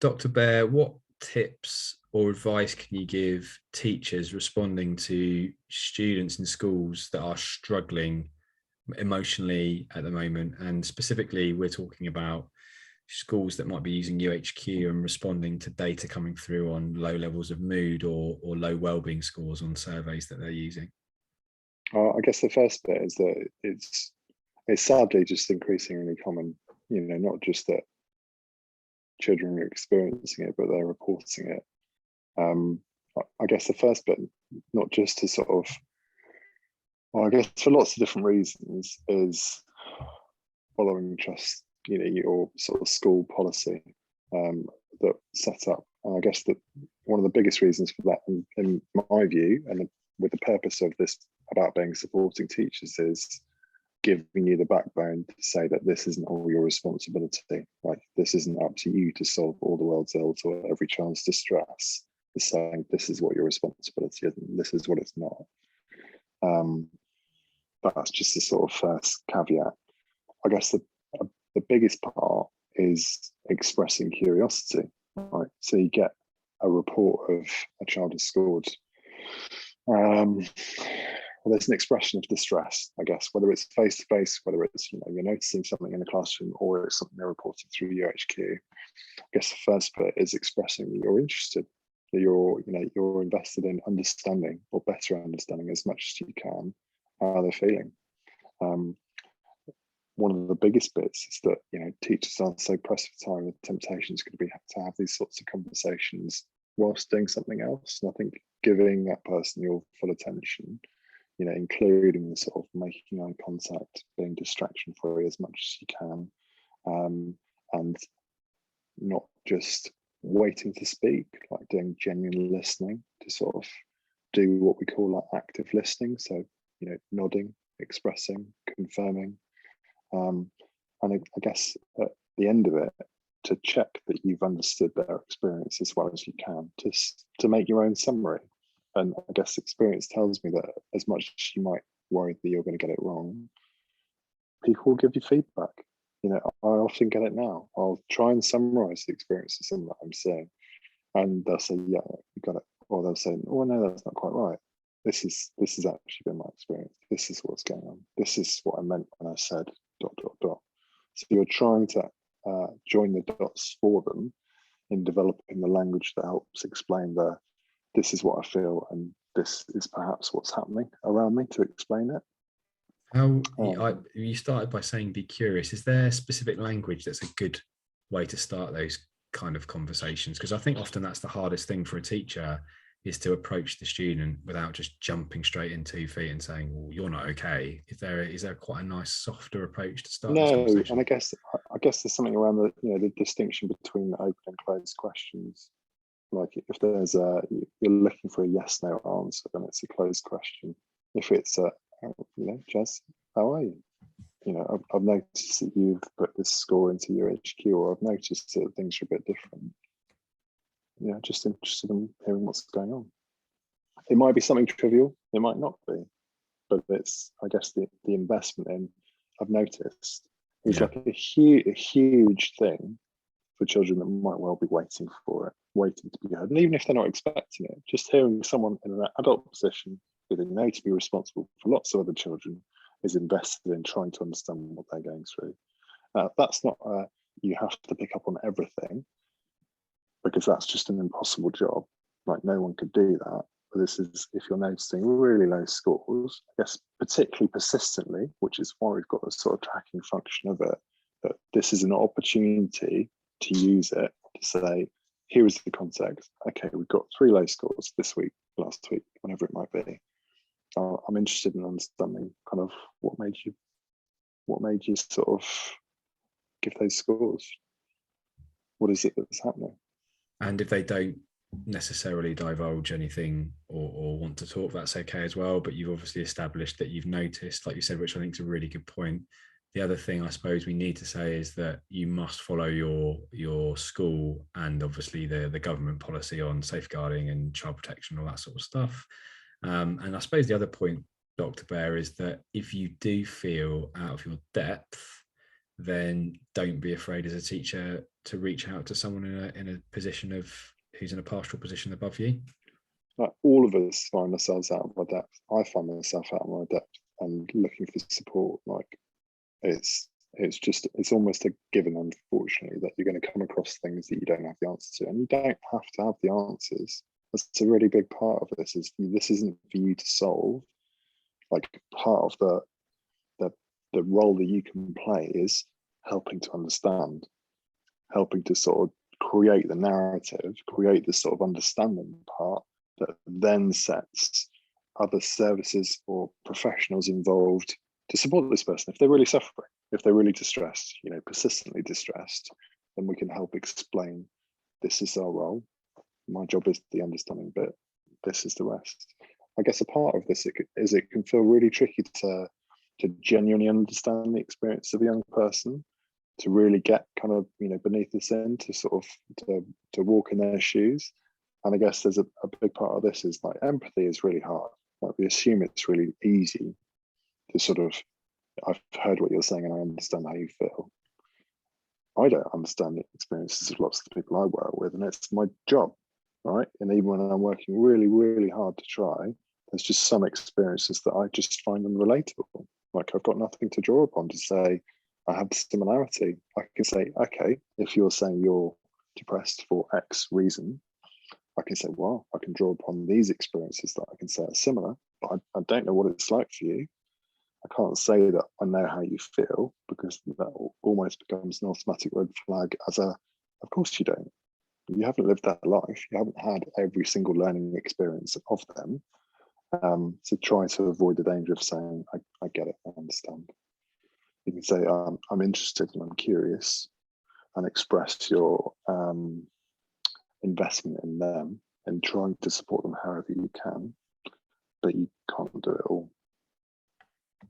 Dr. Bear, what tips or advice can you give teachers responding to students in schools that are struggling emotionally at the moment? And specifically, we're talking about schools that might be using youHQ and responding to data coming through on low levels of mood or low wellbeing scores on surveys that they're using. I guess the first bit is that it's sadly just increasingly common, not just that children are experiencing it, but they're reporting it. I guess the first bit, not just to sort of, well, I guess for lots of different reasons, is following just, your sort of school policy that set up. And I guess that one of the biggest reasons for that, in my view, and with the purpose of this about being supporting teachers, is giving you the backbone to say that this isn't all your responsibility. Like, this isn't up to you to solve all the world's ills or every child's distress. It's saying this is what your responsibility is and this is what it's not. That's just the sort of first caveat. I guess the biggest part is expressing curiosity, right? So you get a report of a child has scored. Well, there's an expression of distress, I guess, whether it's face-to-face, whether it's, you're noticing something in the classroom, or it's something they're reporting through youHQ. I guess the first bit is expressing that you're interested, that you're invested in understanding, or better understanding as much as you can, how they're feeling. One of the biggest bits is that, teachers are so pressed for time, the temptation is going to be to have these sorts of conversations whilst doing something else. And I think giving that person your full attention, including the sort of making eye contact, being distraction free as much as you can, and not just waiting to speak, like doing genuine listening, to sort of do what we call like active listening. So, nodding, expressing, confirming. And I guess at the end of it, to check that you've understood their experience as well as you can, to make your own summary. And I guess experience tells me that as much as you might worry that you're going to get it wrong, people will give you feedback. I often get it now. I'll try and summarize the experience of someone that I'm seeing, and they'll say, yeah, you got it. Or they'll say, oh no, that's not quite right. This has actually been my experience. This is what's going on. This is what I meant when I said ... So you're trying to join the dots for them in developing the language that helps explain this is what I feel and this is perhaps what's happening around me, to explain it. You started by saying be curious. Is there specific language that's a good way to start those kind of conversations? Because I think often that's the hardest thing for a teacher, is to approach the student without just jumping straight in 2 feet and saying, well, you're not okay. Is there quite a nice softer approach to start this conversation? And I guess there's something around the distinction between open and closed questions. Like if there's you're looking for a yes no answer, then it's a closed question. If it's Jess, how are you? I've noticed that you've put this score into youHQ, or I've noticed that things are a bit different. Just interested in hearing what's going on. It might be something trivial, it might not be, but it's, I guess, the investment in, I've noticed, is like a huge thing for children that might well be waiting for it, waiting to be heard. And even if they're not expecting it, just hearing someone in an adult position who they know to be responsible for lots of other children is invested in trying to understand what they're going through. That's not you have to pick up on everything, because that's just an impossible job. Like, no one could do that. But this is, if you're noticing really low scores, I guess particularly persistently, which is why we've got a sort of tracking function of it, that this is an opportunity to use it to say, here is the context. Okay, we've got 3 low scores this week, last week, whenever it might be. I'm interested in understanding kind of what made you sort of give those scores. What is it that's happening? And if they don't necessarily divulge anything or want to talk, that's okay as well. But you've obviously established that you've noticed, like you said, which I think is a really good point. The other thing I suppose we need to say is that you must follow your school and obviously the government policy on safeguarding and child protection, all that sort of stuff. And I suppose the other point, Dr. Bear, is that if you do feel out of your depth, then don't be afraid as a teacher to reach out to someone in a position of who's in a pastoral position above you. Like, all of us find ourselves out of our depth. I find myself out of my depth and looking for support. Like, it's almost a given, unfortunately, that you're going to come across things that you don't have the answers to, and you don't have to have the answers. That's a really big part of this. This isn't for you to solve. Like, part of the role that you can play is helping to understand, helping to sort of create the narrative, create the sort of understanding part that then sets other services or professionals involved to support this person. If they're really suffering, if they're really distressed, persistently distressed, then we can help explain, this is our role. My job is the understanding bit. This is the rest. I guess a part of this it can feel really tricky to genuinely understand the experience of a young person, to really get kind of beneath the sin, to sort of to walk in their shoes. And I guess there's a big part of this is like, empathy is really hard. Like, we assume it's really easy to sort of, I've heard what you're saying and I understand how you feel. I don't understand the experiences of lots of the people I work with, and it's my job, right? And even when I'm working really, really hard to try, there's just some experiences that I just find unrelatable. Like, I've got nothing to draw upon to say I have similarity. I can say, okay, if you're saying you're depressed for X reason, I can say, well, I can draw upon these experiences that I can say are similar, but I don't know what it's like for you. I can't say that I know how you feel, because that almost becomes an automatic red flag of course you don't. You haven't lived that life. You haven't had every single learning experience of them. So try to avoid the danger of saying, I get it, I understand. You can say, I'm interested and I'm curious, and express your investment in them and trying to support them however you can, but you can't do it all.